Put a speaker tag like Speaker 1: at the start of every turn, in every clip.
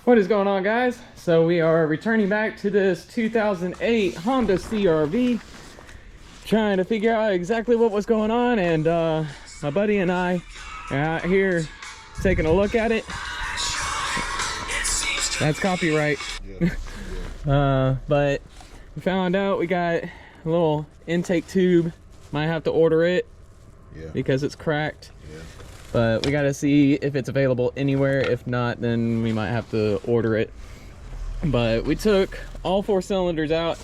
Speaker 1: What is going on, guys? So we are returning back to this 2008 Honda CRV, trying to figure out exactly what was going on, and my buddy and I are out here taking a look at it. That's copyright.
Speaker 2: Yeah.
Speaker 1: But we found out we got a little intake tube. Might have to order it because it's cracked.
Speaker 2: Yeah.
Speaker 1: But we got to see if it's available anywhere. If not, then we might have to order it. But we took all 4 cylinders out.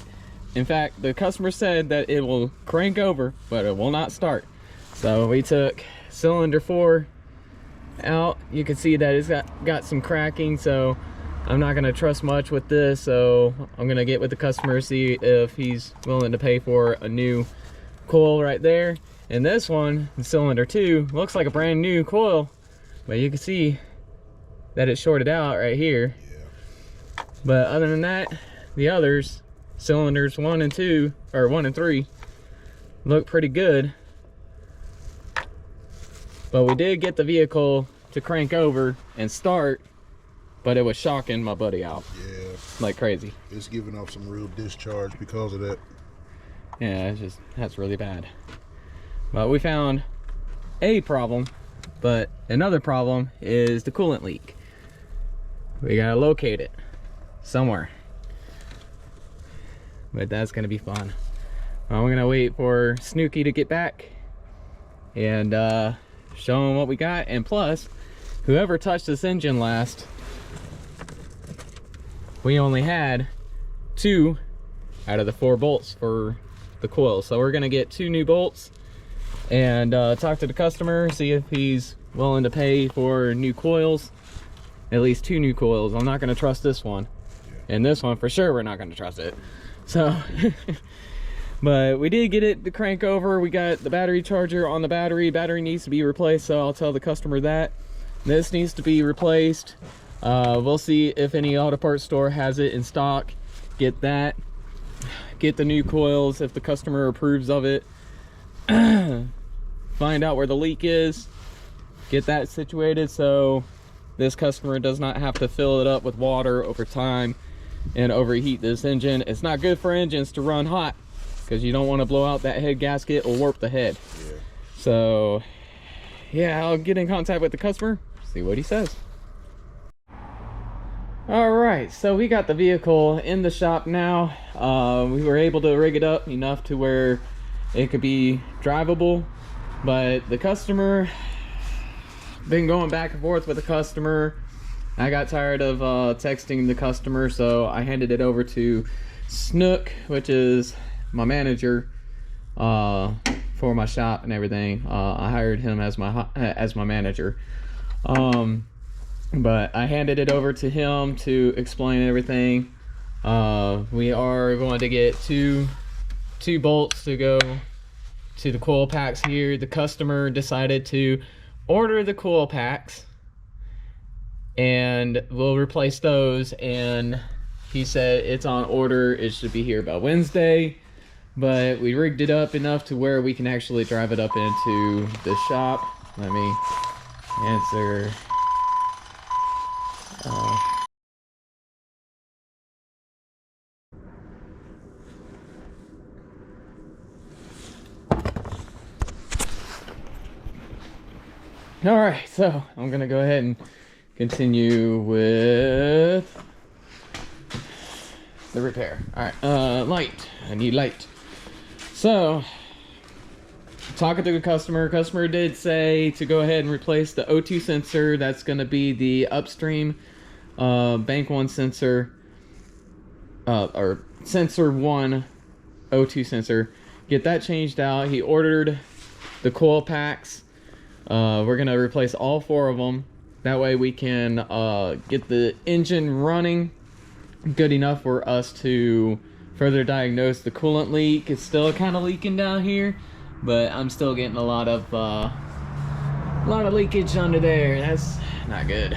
Speaker 1: In fact, the customer said that it will crank over, but it will not start. So we took cylinder 4 out. You can see that it's got some cracking, so I'm not going to trust much with this. So I'm going to get with the customer, see if he's willing to pay for a new coil right there. And this one, cylinder 2, looks like a brand new coil, but you can see that it's shorted out right here.
Speaker 2: Yeah.
Speaker 1: But other than that, the others, cylinders 1 and 2, or 1 and 3, look pretty good. But we did get the vehicle to crank over and start, but it was shocking my buddy out.
Speaker 2: Yeah.
Speaker 1: Like crazy.
Speaker 2: It's giving off some real discharge because of that.
Speaker 1: Yeah, that's really bad. But we found a problem, but another problem is the coolant leak. We gotta locate it somewhere, but that's gonna be fun. Well, we're gonna wait for Snooky to get back and show him what we got. And plus, whoever touched this engine last, we only had 2 out of the 4 bolts for the coil, so we're gonna get 2 new bolts and talk to the customer, see if he's willing to pay for new coils, at least 2 new coils. I'm not going to trust this one, and this one for sure we're not going to trust it. So but we did get it to crank over. We got the battery charger on the battery needs to be replaced, so I'll tell the customer that this needs to be replaced. We'll see if any auto parts store has it in stock, get that, get the new coils if the customer approves of it. Find out where the leak is, get that situated so this customer does not have to fill it up with water over time and overheat this engine. It's not good for engines to run hot because you don't want to blow out that head gasket or warp the head.
Speaker 2: Yeah.
Speaker 1: So yeah, I'll get in contact with the customer, see what he says. All right, so we got the vehicle in the shop now. We were able to rig it up enough to where it could be drivable, but the customer, been going back and forth with the customer. I got tired of texting the customer, so I handed it over to Snook, which is my manager for my shop and everything. I hired him as my manager, but I handed it over to him to explain everything. We are going to get two bolts to go to the coil packs here. The customer decided to order the coil packs and we'll replace those, and he said it's on order, it should be here by Wednesday. But we rigged it up enough to where we can actually drive it up into the shop. Let me answer all right, so I'm gonna go ahead and continue with the repair. All right, light. I need light. So, talking to the customer did say to go ahead and replace the O2 sensor. That's gonna be the upstream bank 1 sensor, or sensor 1 O2 sensor. Get that changed out. He ordered the coil packs. We're gonna replace all 4 of them. That way we can get the engine running good enough for us to further diagnose the coolant leak. It's still kind of leaking down here, but I'm still getting a lot of leakage under there. That's not good.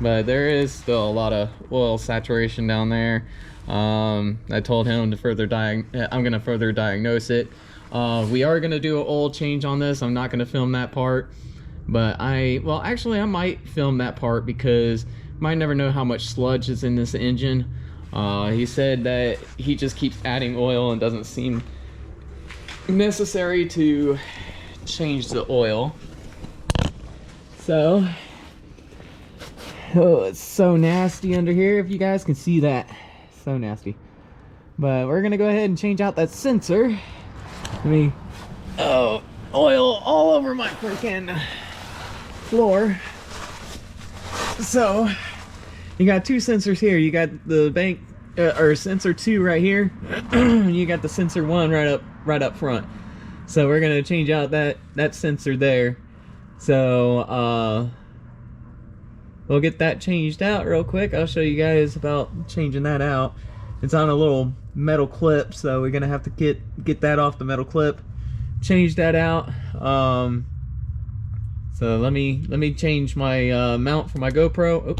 Speaker 1: But there is still a lot of oil saturation down there. I told him to I'm gonna further diagnose it. We are gonna do an oil change on this. I'm not gonna film that part, but I might film that part because might never know how much sludge is in this engine. He said that he just keeps adding oil and doesn't seem necessary to change the oil. So, oh, it's so nasty under here, if you guys can see that. So nasty. But we're gonna go ahead and change out that sensor. Oh, oil all over my freaking floor. So, you got two sensors here. You got the bank, or sensor 2 right here. You got the sensor 1 right up front. So we're gonna change out that sensor there. So we'll get that changed out real quick. I'll show you guys about changing that out. It's on a little metal clip, so we're gonna have to get that off the metal clip, change that out. So let me change my mount for my GoPro.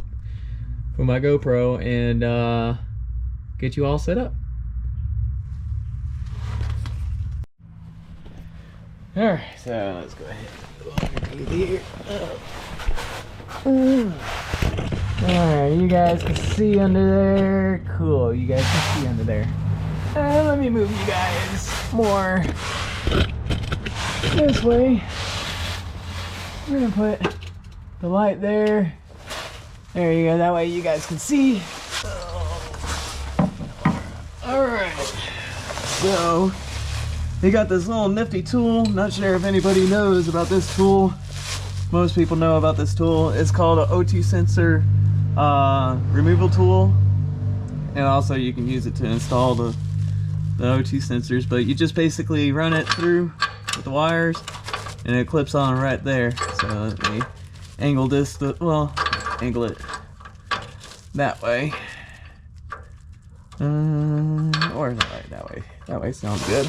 Speaker 1: And get you all set up. All right, so let's go ahead and go here. All right, you guys can see under there. Cool, you guys can see under there. Let me move you guys more this way. We're gonna put the light there. There you go, that way you guys can see. Alright, so they got this little nifty tool. Not sure if anybody knows about this tool. Most people know about this tool. It's called an O2 sensor removal tool. And also you can use it to install the O2 sensors, but you just basically run it through with the wires and it clips on right there. So let me angle this, angle it that way. Or that way. That way sounds good.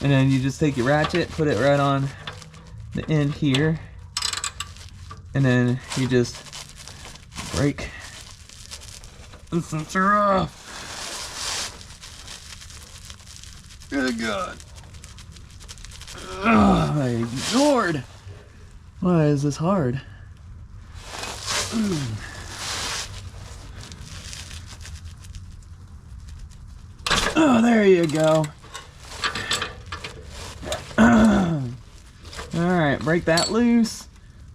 Speaker 1: And then you just take your ratchet, put it right on the end here, and then you just break the sensor off. Good God. Oh my Lord. Why is this hard? Oh, there you go. Alright, break that loose.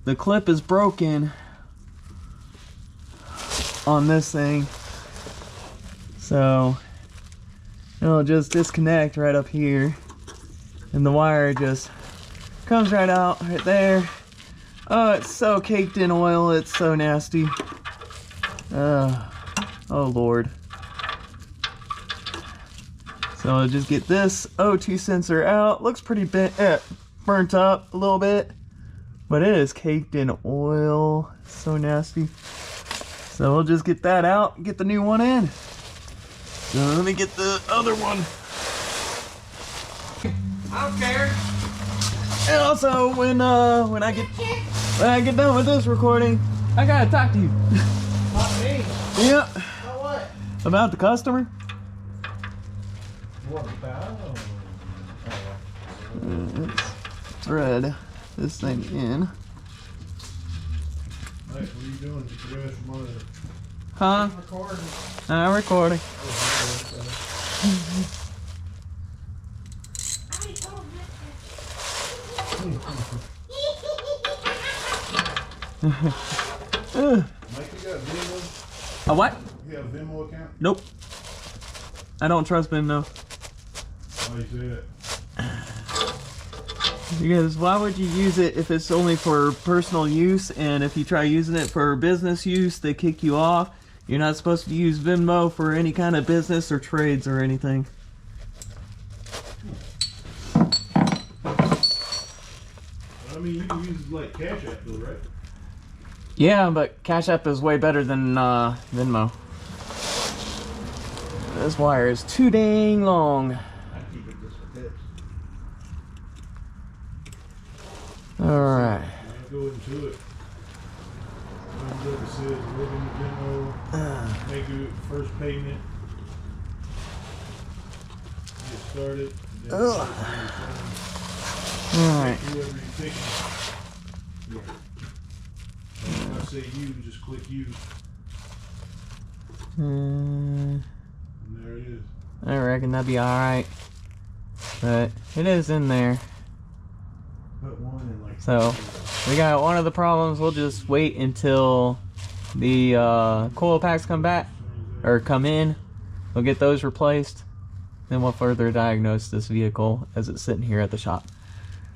Speaker 1: The clip is broken on this thing. So it'll just disconnect right up here. And the wire just comes right out right there. Oh, it's so caked in oil, it's so nasty. Oh Lord. So I'll just get this O2 sensor out. Looks pretty burnt up a little bit, but it is caked in oil. So nasty. So we'll just get that out, get the new one in. So let me get the other one. I don't care. And also, when I get done with this recording, I gotta talk to you.
Speaker 2: Not me.
Speaker 1: Yeah.
Speaker 2: About what?
Speaker 1: About the customer.
Speaker 2: What about?
Speaker 1: Let's thread this thing in.
Speaker 2: Hey, what are you doing? Get your ass from under there.
Speaker 1: Huh?
Speaker 2: Recording.
Speaker 1: I'm recording.
Speaker 2: Mike, you got Venmo?
Speaker 1: A what?
Speaker 2: You got a Venmo account?
Speaker 1: Nope. I don't trust Venmo.
Speaker 2: Why you say that?
Speaker 1: Because why would you use it if it's only for personal use, and if you try using it for business use, they kick you off? You're not supposed to use Venmo for any kind of business or trades or anything.
Speaker 2: I mean, you can use like Cash App though, right?
Speaker 1: Yeah, but Cash App is way better than Venmo. This wire is too dang long.
Speaker 2: I keep it just like that.
Speaker 1: Alright.
Speaker 2: I'll go into it. Like it says, look in the Venmo, make your first payment, get started.
Speaker 1: Alright.
Speaker 2: Whoever you pick. Yeah. say U, just click U.
Speaker 1: Uh,
Speaker 2: And there it is.
Speaker 1: I reckon that'd be alright. But it is in there.
Speaker 2: Put one in like.
Speaker 1: So we got one of the problems. We'll just wait until the coil packs come back or come in. We'll get those replaced. Then we'll further diagnose this vehicle as it's sitting here at the shop.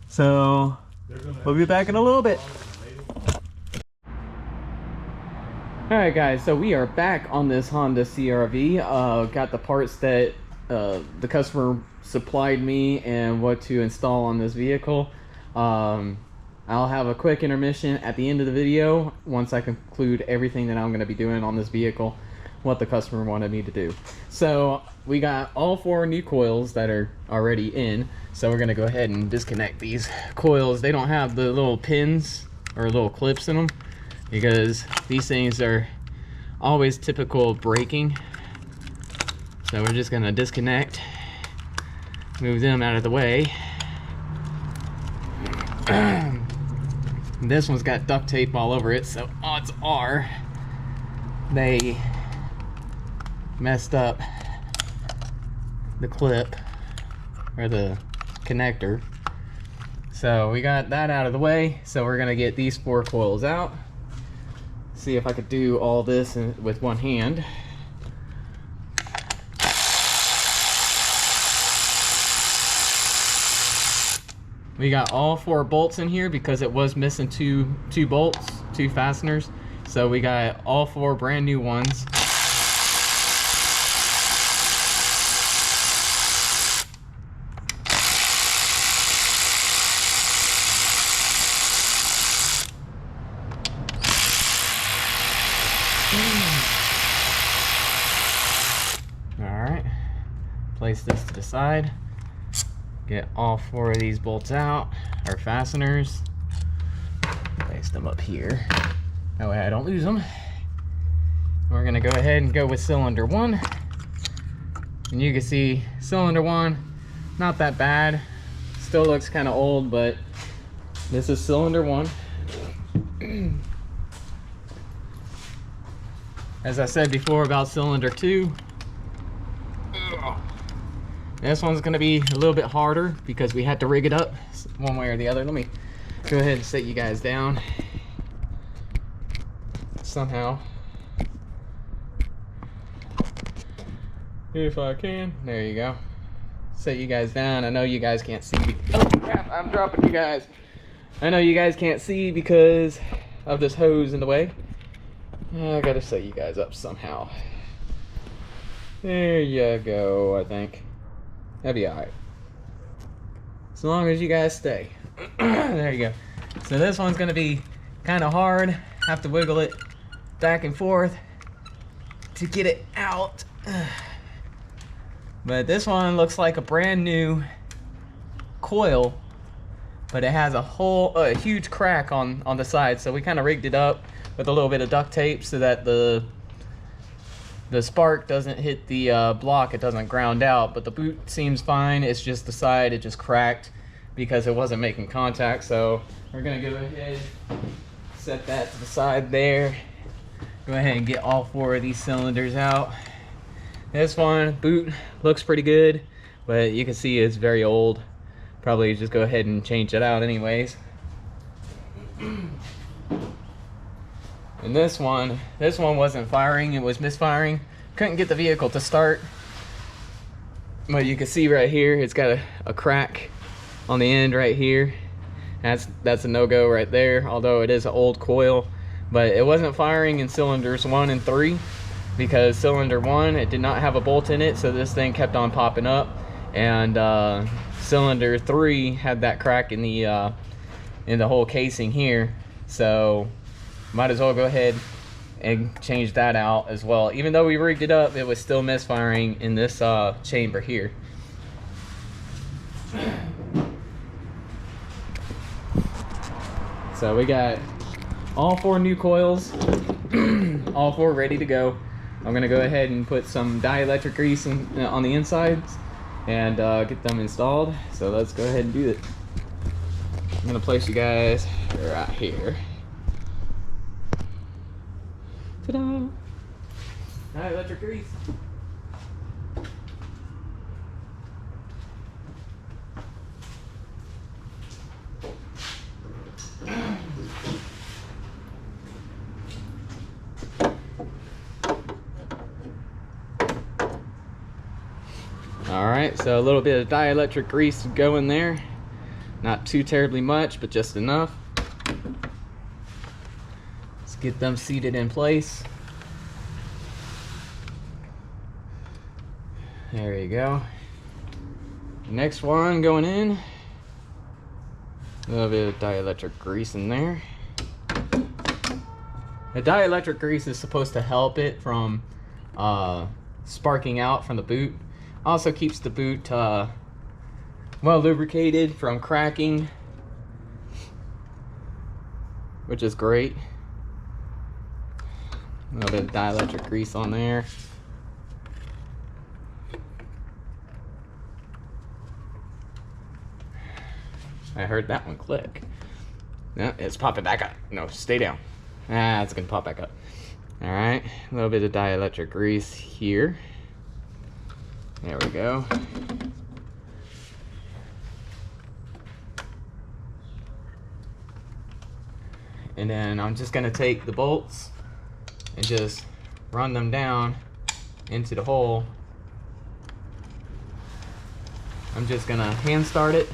Speaker 1: So we'll be back in a little bit. Alright guys, so we are back on this Honda CRV. Got the parts that the customer supplied me and what to install on this vehicle. I'll have a quick intermission at the end of the video once I conclude everything that I'm going to be doing on this vehicle, what the customer wanted me to do. So we got all 4 new coils that are already in, so we're going to go ahead and disconnect these coils. They don't have the little pins or little clips in them because these things are always typical of breaking. So we're just going to disconnect, move them out of the way. This one's got duct tape all over it, so odds are they messed up the clip or the connector. So we got that out of the way, so we're gonna get these 4 coils out. See if I could do all this with one hand. We got all 4 bolts in here because it was missing two bolts, 2 fasteners. So we got all 4 brand new ones. All right, place this to the side. Get all 4 of these bolts out, our fasteners. Place them up here. That way I don't lose them. We're gonna go ahead and go with cylinder 1. And you can see cylinder 1, not that bad. Still looks kind of old, but this is cylinder 1. As I said before about cylinder 2, this one's gonna be a little bit harder because we had to rig it up one way or the other. Let me go ahead and set you guys down somehow. If I can. There you go. Set you guys down. I know you guys can't see. Oh crap, I'm dropping you guys. I know you guys can't see because of this hose in the way. I gotta set you guys up somehow. There you go, I think. That'd be alright. As long as you guys stay. There you go. So this one's gonna be kind of hard. Have to wiggle it back and forth to get it out. But this one looks like a brand new coil, but it has a huge crack on the side. So we kind of rigged it up with a little bit of duct tape so that the spark doesn't hit the block, it doesn't ground out, but the boot seems fine. It's just the side, it just cracked because it wasn't making contact. So we're gonna go ahead, set that to the side there. Go ahead and get all 4 of these cylinders out. This one, boot looks pretty good, but you can see it's very old. Probably just go ahead and change it out anyways. And this one wasn't firing, it was misfiring. Couldn't get the vehicle to start. But you can see right here, it's got a crack on the end right here. That's a no-go right there, although it is an old coil. But it wasn't firing in cylinders 1 and 3 because cylinder 1, it did not have a bolt in it, so this thing kept on popping up. And cylinder 3 had that crack in the whole casing here. So might as well go ahead and change that out as well. Even though we rigged it up, it was still misfiring in this chamber here. So we got all 4 new coils, all 4 ready to go. I'm gonna go ahead and put some dielectric grease on the insides and get them installed. So let's go ahead and do it. I'm gonna place you guys right here. Ta-da! Dielectric grease. All right, so a little bit of dielectric grease to go in there. Not too terribly much, but just enough. Let's get them seated in place. There you go. Next one going in. A little bit of dielectric grease in there. The dielectric grease is supposed to help it from sparking out from the boot. Also keeps the boot well lubricated from cracking, which is great. A little bit of dielectric grease on there. I heard that one click. No, it's popping back up. No, stay down. Ah, it's gonna pop back up. All right, a little bit of dielectric grease here. There we go. And then I'm just gonna take the bolts and just run them down into the hole. I'm just gonna hand start it.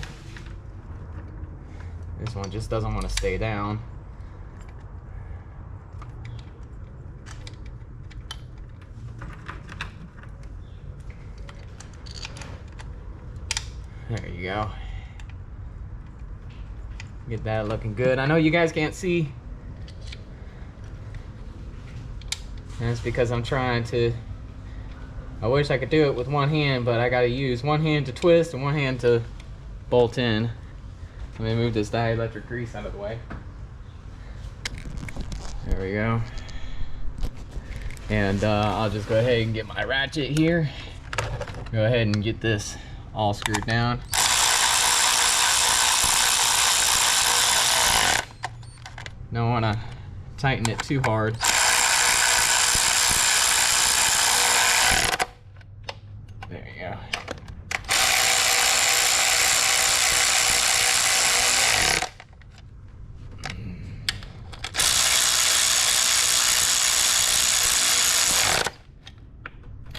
Speaker 1: This one just doesn't want to stay down. There you go. Get that looking good. I know you guys can't see. And it's because I'm trying to, I wish I could do it with one hand, but I gotta use one hand to twist and one hand to bolt in. Let me move this dielectric grease out of the way. There we go. And I'll just go ahead and get my ratchet here. Go ahead and get this all screwed down. Don't want to tighten it too hard. There you go.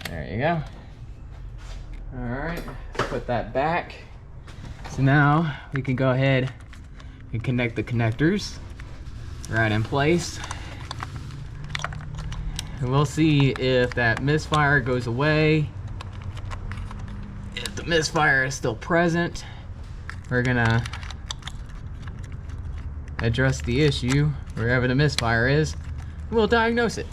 Speaker 1: There you go. All right, let's put that back. So now we can go ahead and connect the connectors right in place. And we'll see if that misfire goes away. If the misfire is still present, we're gonna address the issue wherever the misfire is. We'll diagnose it.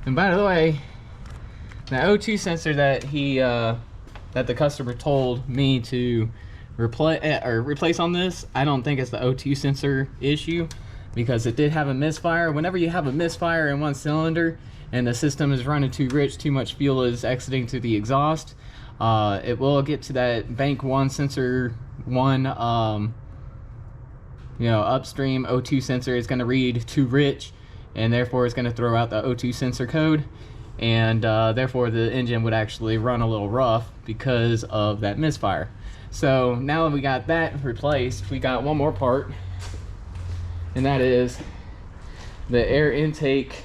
Speaker 1: And by the way, the O2 sensor that that the customer told me to replace on this, I don't think it's the O2 sensor issue, because it did have a misfire. Whenever you have a misfire in one cylinder and the system is running too rich, too much fuel is exiting to the exhaust, it will get to that bank 1 sensor 1 upstream O2 sensor is going to read too rich, and therefore it's going to throw out the O2 sensor code, and therefore the engine would actually run a little rough because of that misfire. So now that we got that replaced, we got one more part, and that is the air intake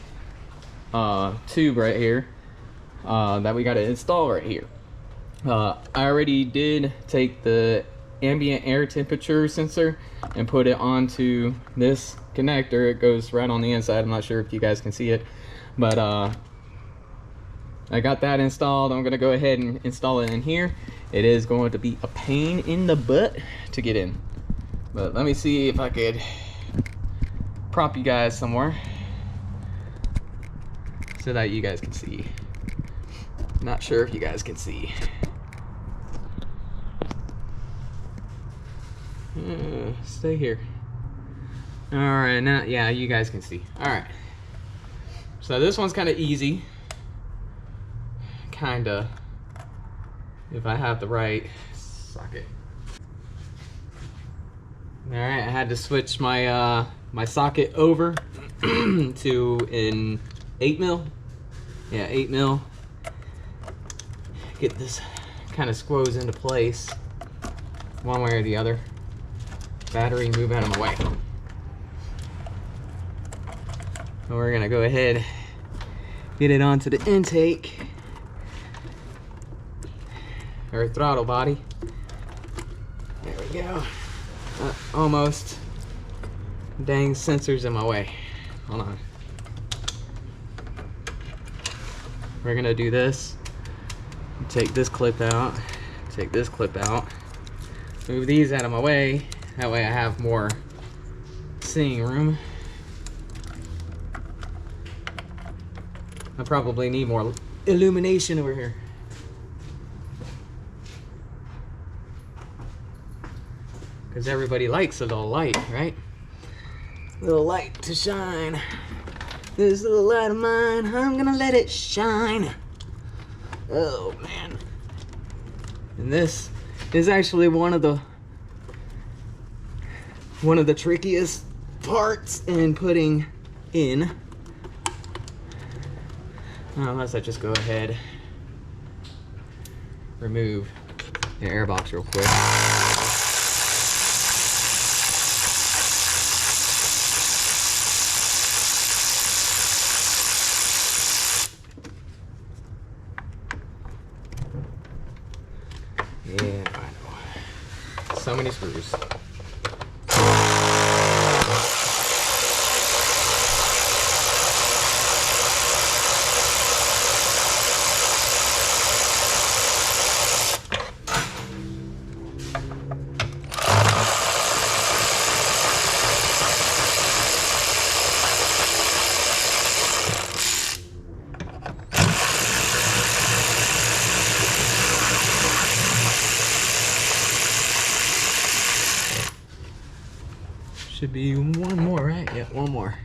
Speaker 1: tube right here that we got to install right here. I already did take the ambient air temperature sensor and put it onto this connector. It goes right on the inside. I'm not sure if you guys can see it, but I got that installed. I'm gonna go ahead and install it in here. It is going to be a pain in the butt to get in, but let me see if I could prop you guys somewhere so that you guys can see. Not sure if you guys can see. Stay here. All right, now, yeah, you guys can see. All right. So this one's kind of easy. Kinda. If I have the right socket. All right, I had to switch my my socket over to an 8mm. Yeah, 8mm. Get this kind of squoze into place one way or the other. Battery, move out of my way. And we're gonna go ahead, get it onto the intake or throttle body. There we go. Almost. Dang, sensor's in my way. Hold on. We're gonna do this. Take this clip out. Take this clip out. Move these out of my way. That way I have more seeing room. I probably need more illumination over here. Because everybody likes a little light, right? A little light to shine. This little light of mine, I'm gonna let it shine. Oh man. And this is actually one of the trickiest parts in putting in. Unless I just go ahead, remove the air box real quick. Yeah, I know. So many screws. Should be one more, right? Yeah, one more.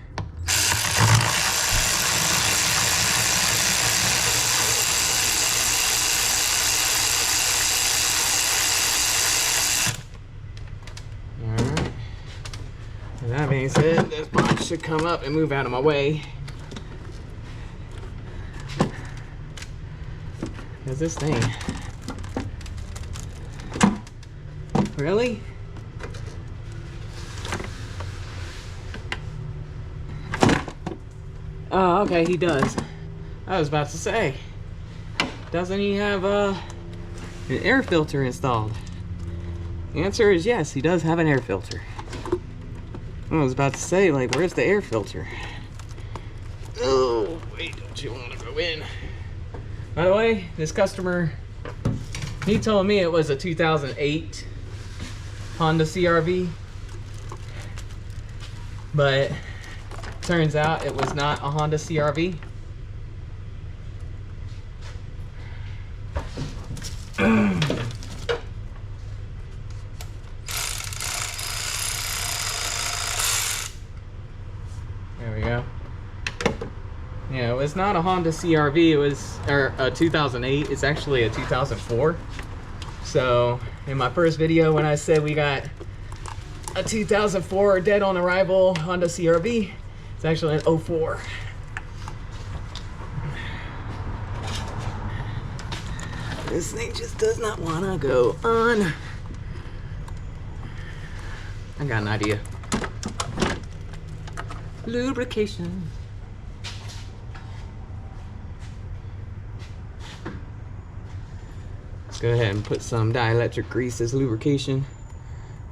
Speaker 1: Alright. With that being said, this box should come up and move out of my way. Because this thing... Really? Oh, okay, he does. I was about to say, doesn't he have an air filter installed? The answer is yes, he does have an air filter. I was about to say, like, where's the air filter? Oh, wait, don't you want to go in? By the way, this customer, he told me it was a 2008 Honda CRV, but turns out it was not a Honda CRV. There we go. Yeah, it was not a Honda CRV, it was a 2008. It's actually a 2004. So in my first video when I said we got a 2004 dead on arrival Honda CRV, it's actually an 04. This thing just does not want to go on. I got an idea. Lubrication. Let's go ahead and put some dielectric grease as lubrication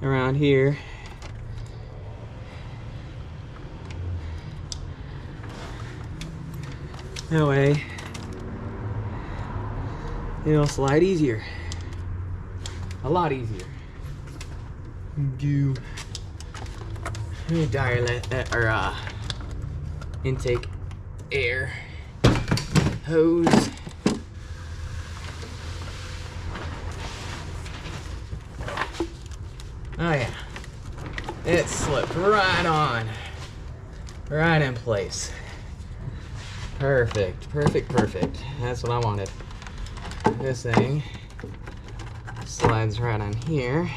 Speaker 1: around here. That way, it'll slide easier. A lot easier. Do intake air hose. Oh yeah, it slipped right on, right in place. Perfect, perfect, perfect. That's what I wanted. This thing slides right on here.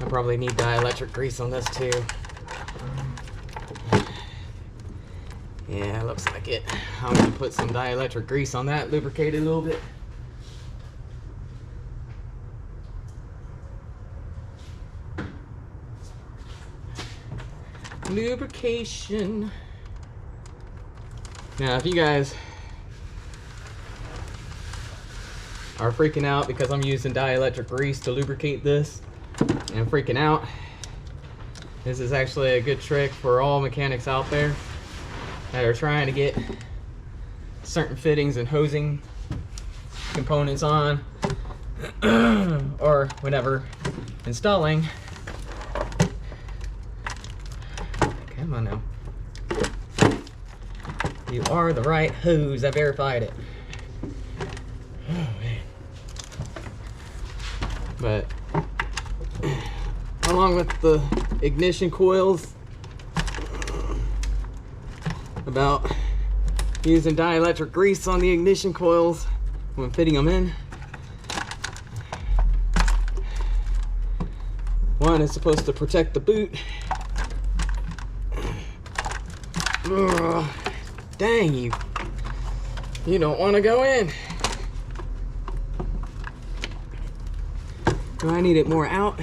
Speaker 1: probably need dielectric grease on this too. Yeah, looks like it. I'm gonna put some dielectric grease on that, lubricate it a little bit. Lubrication. Now, if you guys are freaking out because I'm using dielectric grease to lubricate this and freaking out, this is actually a good trick for all mechanics out there that are trying to get certain fittings and hosing components on or whatever installing. Come on now. You are the right hose. I verified it. Oh, man. But along with the ignition coils, about using dielectric grease on the ignition coils when fitting them in. One is supposed to protect the boot. Ugh, dang, you don't want to go in. Do I need it more out?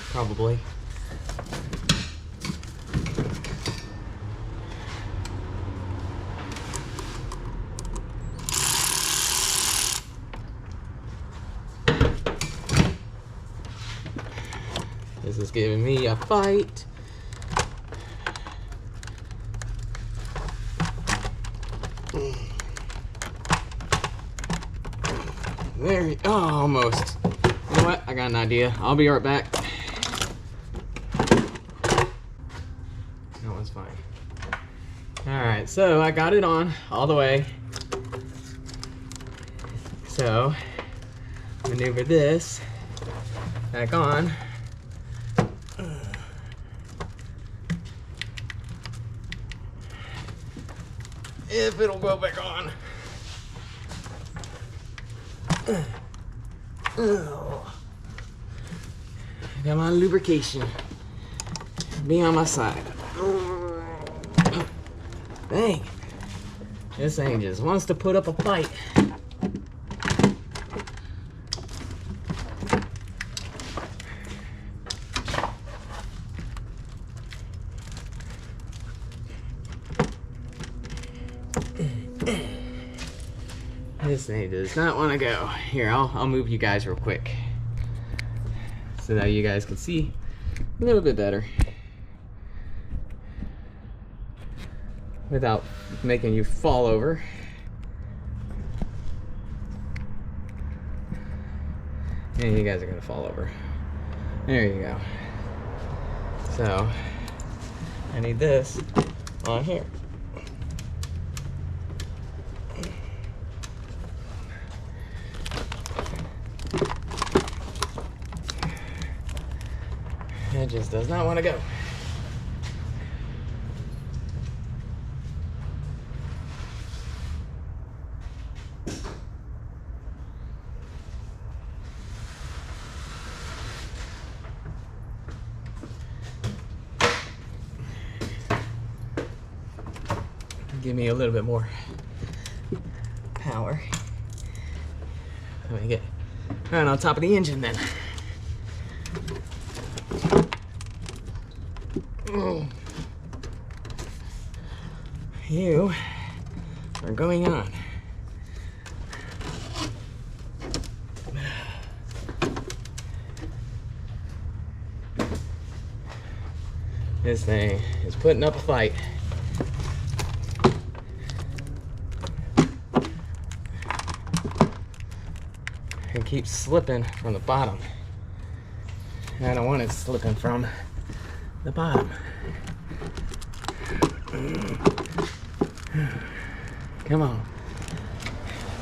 Speaker 1: Probably. This is giving me a fight. There, oh, almost. You know what? I got an idea. I'll be right back. That one's fine. Alright, so I got it on all the way. So, maneuver this back on. If it'll go back on. Oh. Got my lubrication. Be on my side. Dang. This thing just wants to put up a fight. This thing does not want to go. Here, I'll move you guys real quick so that you guys can see a little bit better without making you fall over. And you guys are gonna fall over. There you go. So I need this on here. It just does not want to go. Give me a little bit more power. Let me get right on top of the engine then. You are going on. This thing is putting up a fight. It keeps slipping from the bottom. I don't want it slipping from the bottom. Come on.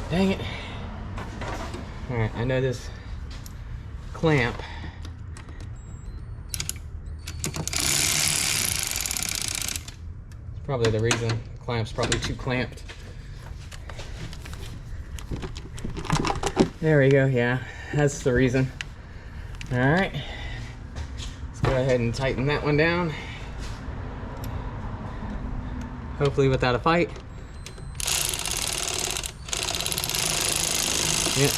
Speaker 1: Dang it. Alright, I know this clamp is probably the reason. The clamp's probably too clamped. There we go, yeah. That's the reason. Alright. Go ahead and tighten that one down. Hopefully without a fight. Yep.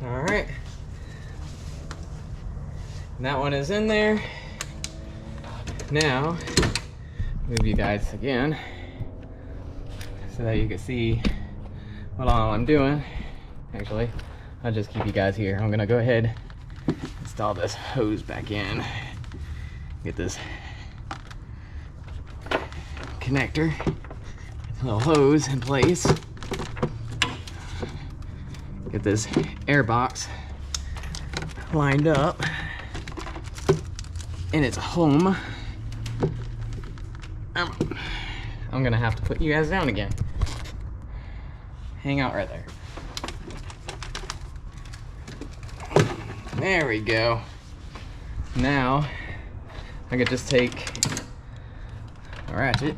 Speaker 1: All right. That one is in there. Now, move you guys again so that you can see what all I'm doing. Actually, I'll just keep you guys here. I'm gonna go ahead and install this hose back in. Get this connector, little hose in place. Get this air box lined up in its home. I'm gonna have to put you guys down again. Hang out right there. There we go. Now I could just take a ratchet.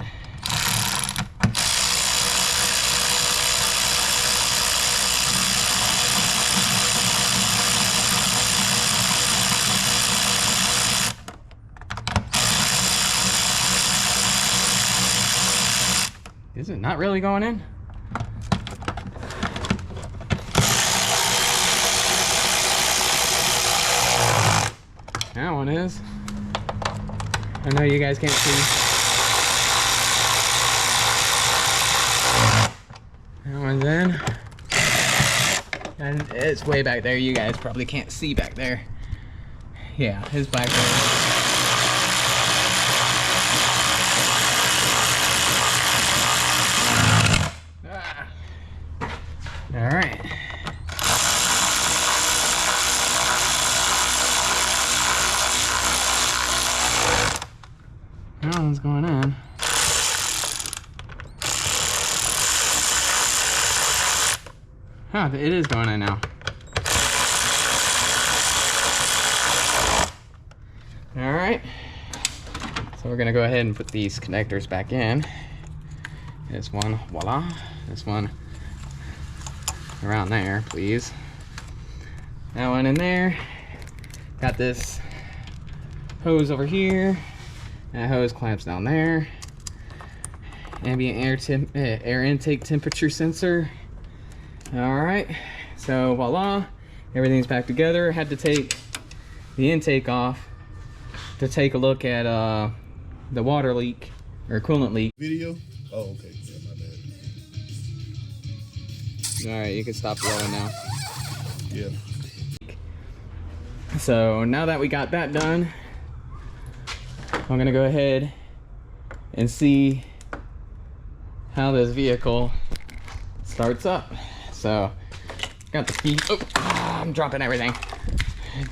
Speaker 1: Is it not really going in? That one is. I know you guys can't see. That one's in. And it's way back there. You guys probably can't see back there. Yeah, it's back there. All right. That one's going in. Huh, it is going in now. All right. So we're gonna go ahead and put these connectors back in. This one, voila. This one around there, please. That one in there. Got this hose over here. That hose clamps down there. Ambient air intake temperature sensor. All right, so voila, everything's back together. Had to take the intake off to take a look at the water leak or coolant leak.
Speaker 2: Video? Oh, okay. Yeah, my bad.
Speaker 1: All right, you can stop blowing now.
Speaker 2: Yeah.
Speaker 1: So now that we got that done, I'm gonna go ahead and see how this vehicle starts up. So, got the speed. Oh, I'm dropping everything.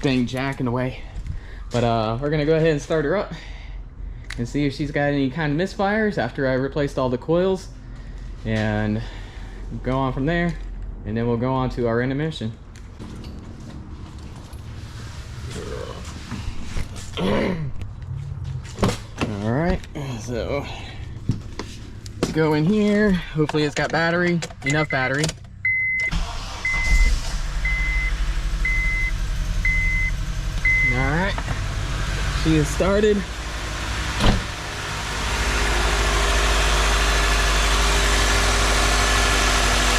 Speaker 1: Dang jack in the way. But we're gonna go ahead and start her up and see if she's got any kind of misfires after I replaced all the coils, and go on from there, and then we'll go on to our intermission. All right, so let's go in here. Hopefully it's got battery, enough battery. All right, she is started.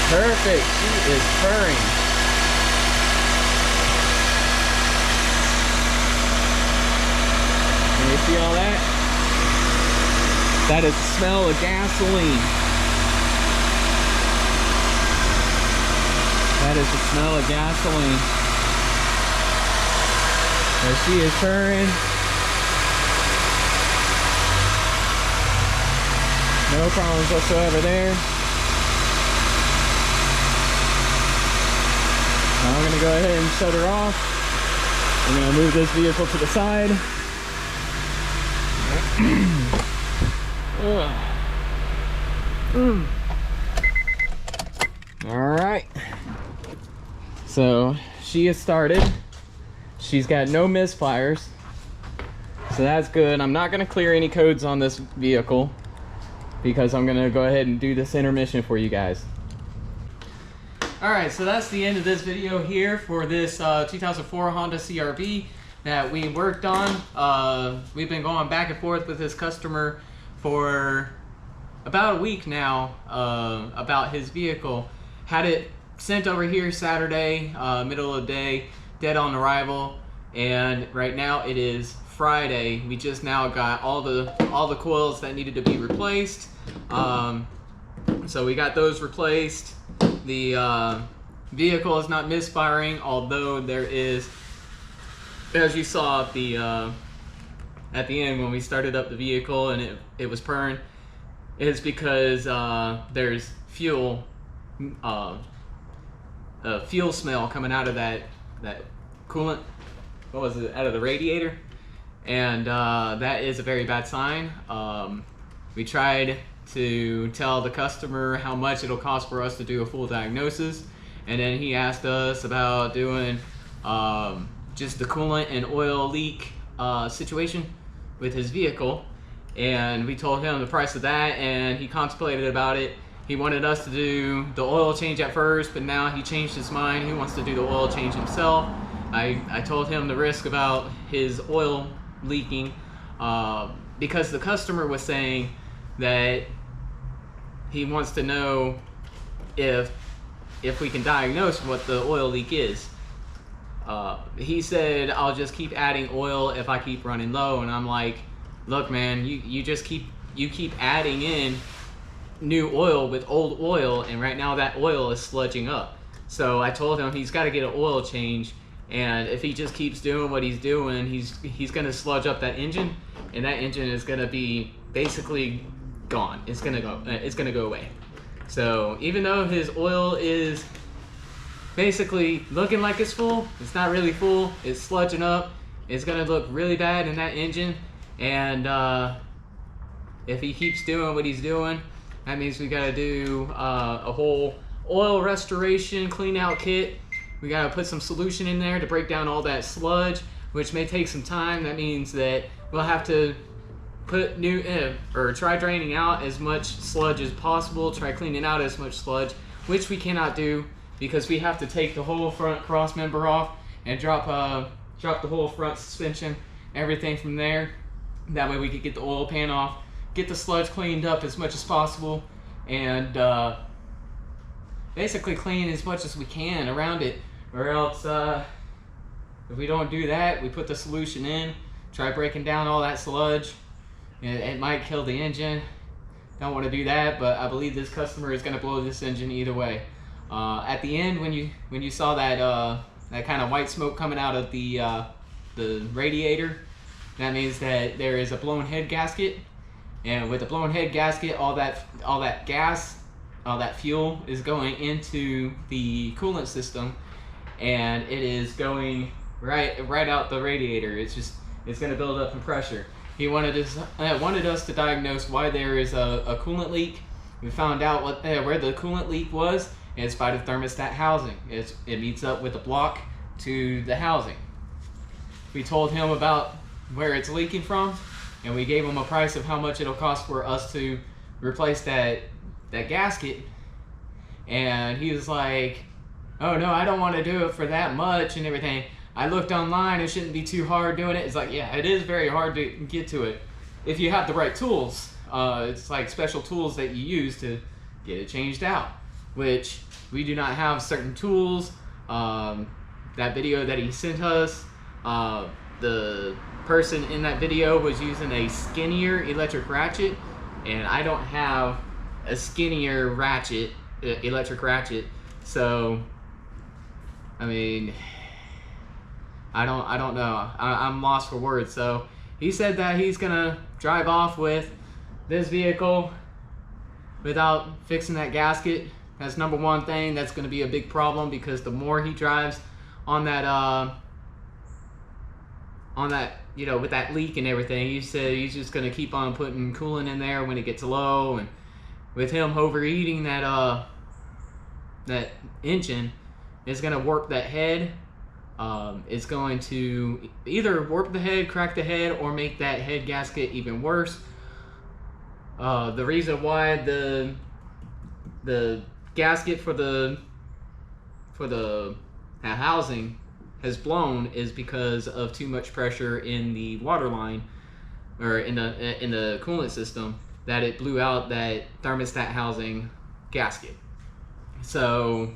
Speaker 1: Perfect, she is purring. Can you see all that? That is the smell of gasoline. That is the smell of gasoline. There she is purring. No problems whatsoever there. Now I'm gonna go ahead and shut her off. I'm gonna move this vehicle to the side. All right. So she is started. She's got no misfires, so that's good. I'm not gonna clear any codes on this vehicle because I'm gonna go ahead and do this intermission for you guys. Alright, so that's the end of this video here for this 2004 Honda CRV that we worked on. We've been going back and forth with this customer for about a week now about his vehicle. Had it sent over here Saturday, middle of the day, dead on arrival, and right now it is Friday. We just now got all the coils that needed to be replaced. So we got those replaced. The vehicle is not misfiring, although there is, as you saw at the end when we started up the vehicle and it was purring, it's because there's fuel smell coming out of that coolant. What was it? Out of the radiator, and that is a very bad sign. We tried to tell the customer how much it'll cost for us to do a full diagnosis, and then he asked us about doing just the coolant and oil leak situation with his vehicle, and we told him the price of that, and he contemplated about it. He wanted us to do the oil change at first, but now he changed his mind. He wants to do the oil change himself. I told him the risk about his oil leaking because the customer was saying that he wants to know if we can diagnose what the oil leak is. He said, I'll just keep adding oil if I keep running low, and I'm like, look man, you keep adding in new oil with old oil, and right now that oil is sludging up. So I told him he's got to get an oil change, and if he just keeps doing what he's doing, he's going to sludge up that engine, and that engine is going to be basically gone. It's going to go away. So even though his oil is basically looking like it's full, it's not really full. It's sludging up. It's going to look really bad in that engine, and if he keeps doing what he's doing, that means we got to do a whole oil restoration clean out kit. We got to put some solution in there to break down all that sludge, which may take some time. That means that we'll have to put try draining out as much sludge as possible, try cleaning out as much sludge, which we cannot do because we have to take the whole front cross member off and drop the whole front suspension, everything from there. That way we could get the oil pan off, get the sludge cleaned up as much as possible, and basically clean as much as we can around it. Or else, if we don't do that, we put the solution in, try breaking down all that sludge, and it might kill the engine. Don't want to do that, but I believe this customer is going to blow this engine either way. At the end, when you saw that kind of white smoke coming out of the radiator, that means that there is a blown head gasket. And with the blown head gasket, all that gas, all that fuel is going into the coolant system, and it is going right out the radiator. It's going to build up in pressure. He wanted us to diagnose why there is a coolant leak. We found out where the coolant leak was. It's by the thermostat housing. It meets up with the block to the housing. We told him about where it's leaking from, and we gave him a price of how much it'll cost for us to replace that gasket. And he was like, oh no, I don't want to do it for that much and everything. I looked online, it shouldn't be too hard doing it. It's like, yeah, it is very hard to get to it if you have the right tools. It's like special tools that you use to get it changed out, which we do not have certain tools. That video that he sent us, the person in that video was using a skinnier electric ratchet, and I don't have a skinnier ratchet, electric ratchet. So I mean, I don't know. I'm lost for words. So he said that he's gonna drive off with this vehicle without fixing that gasket. That's number one thing. That's gonna be a big problem, because the more he drives on that you know, with that leak and everything, he said he's just gonna keep on putting coolant in there when it gets low, and with him overheating that engine, it's gonna warp that head. It's going to either warp the head, crack the head, or make that head gasket even worse. The reason why the gasket for the that housing has blown is because of too much pressure in the water line, or in the coolant system, that it blew out that thermostat housing gasket. So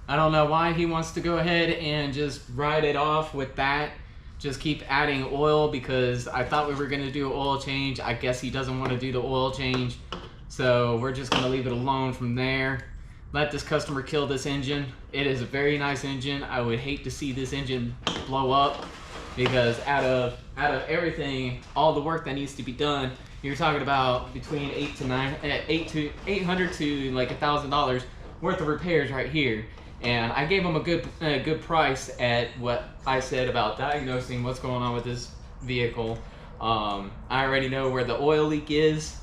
Speaker 1: I don't know why he wants to go ahead and just ride it off with that. Just keep adding oil, because I thought we were going to do an oil change. I guess he doesn't want to do the oil change. So we're just going to leave it alone from there. Let this customer kill this engine. It is a very nice engine. I would hate to see this engine blow up, because out of everything, all the work that needs to be done, you're talking about between $800 to like $1,000 worth of repairs right here. And I gave him a good price at what I said about diagnosing what's going on with this vehicle. I already know where the oil leak is.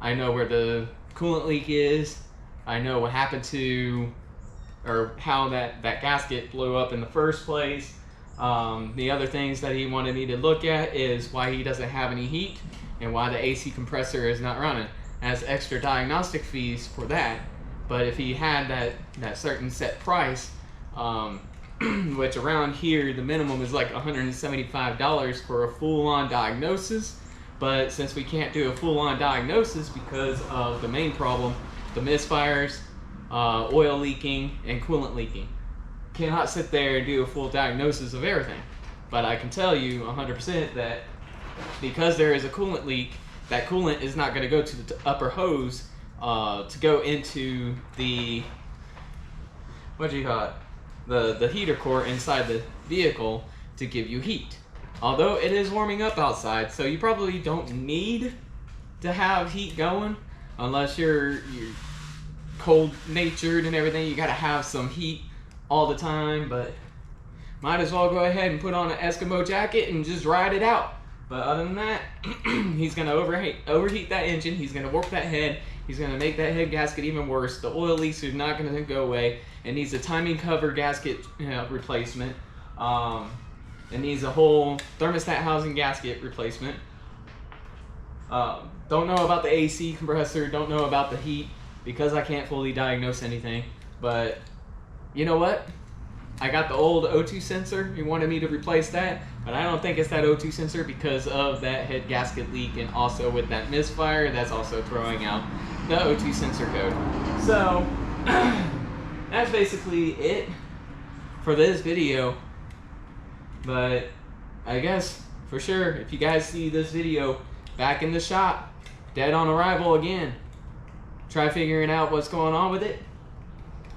Speaker 1: I know where the coolant leak is. I know what happened to, or how that gasket blew up in the first place. The other things that he wanted me to look at is why he doesn't have any heat and why the AC compressor is not running. Has extra diagnostic fees for that. But if he had that certain set price, which around here the minimum is like $175 for a full-on diagnosis. But since we can't do a full-on diagnosis because of the main problem, the misfires, oil leaking, and coolant leaking, cannot sit there and do a full diagnosis of everything. But I can tell you 100% that because there is a coolant leak, that coolant is not going to go to the upper hose to go into the, what do you call it, the heater core inside the vehicle to give you heat. Although it is warming up outside, so you probably don't need to have heat going unless you're cold natured and everything. You gotta have some heat all the time, but might as well go ahead and put on an Eskimo jacket and just ride it out. But other than that, he's gonna overheat that engine. He's gonna warp that head. He's gonna make that head gasket even worse. The oil leaks are not gonna go away. It needs a timing cover gasket replacement. It needs a whole thermostat housing gasket replacement. Don't know about the AC compressor. Don't know about the heat, because I can't fully diagnose anything. But you know what? I got the old O2 sensor. He wanted me to replace that, but I don't think it's that O2 sensor because of that head gasket leak, and also with that misfire, that's also throwing out the O2 sensor code. So that's basically it for this video. But I guess for sure, if you guys see this video back in the shop, dead on arrival again, try figuring out what's going on with it.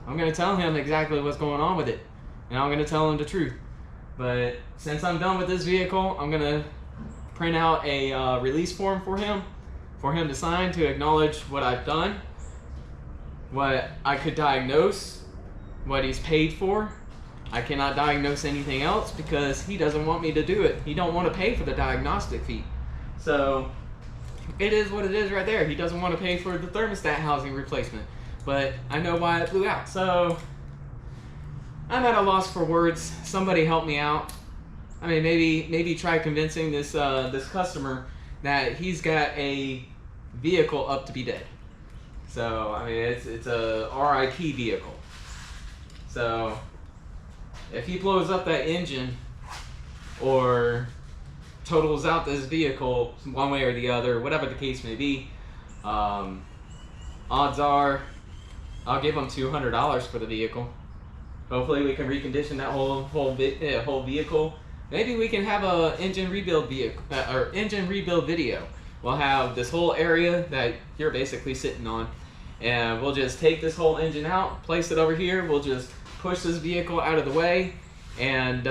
Speaker 1: I'm gonna tell him exactly what's going on with it, and I'm gonna tell him the truth. But since I'm done with this vehicle, I'm gonna print out a release form for him to sign, to acknowledge what I've done, what I could diagnose, what he's paid for. I cannot diagnose anything else because he doesn't want me to do it. He don't want to pay for the diagnostic fee. So it is what it is right there. He doesn't want to pay for the thermostat housing replacement. But I know why it blew out. So I'm at a loss for words. Somebody help me out. I mean, maybe try convincing this this customer that he's got a vehicle up to be dead. So I mean, it's a RIP vehicle. So if he blows up that engine or totals out this vehicle one way or the other, whatever the case may be, odds are I'll give him $200 for the vehicle. Hopefully we can recondition that whole vehicle. Maybe we can have a engine rebuild video. We'll have this whole area that you're basically sitting on, and we'll just take this whole engine out, place it over here. We'll just push this vehicle out of the way and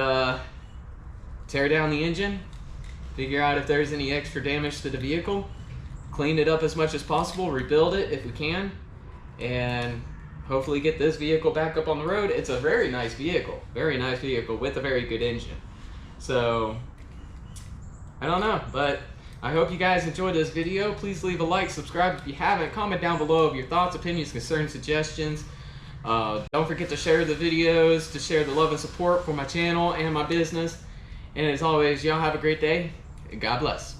Speaker 1: tear down the engine, figure out if there's any extra damage to the vehicle, clean it up as much as possible, rebuild it if we can, and hopefully get this vehicle back up on the road. It's a very nice vehicle with a very good engine. So I don't know, but I hope you guys enjoyed this video. Please leave a like, subscribe if you haven't, comment down below of your thoughts, opinions, concerns, suggestions. Don't forget to share the videos, to share the love and support for my channel and my business. And as always, y'all have a great day, and God bless.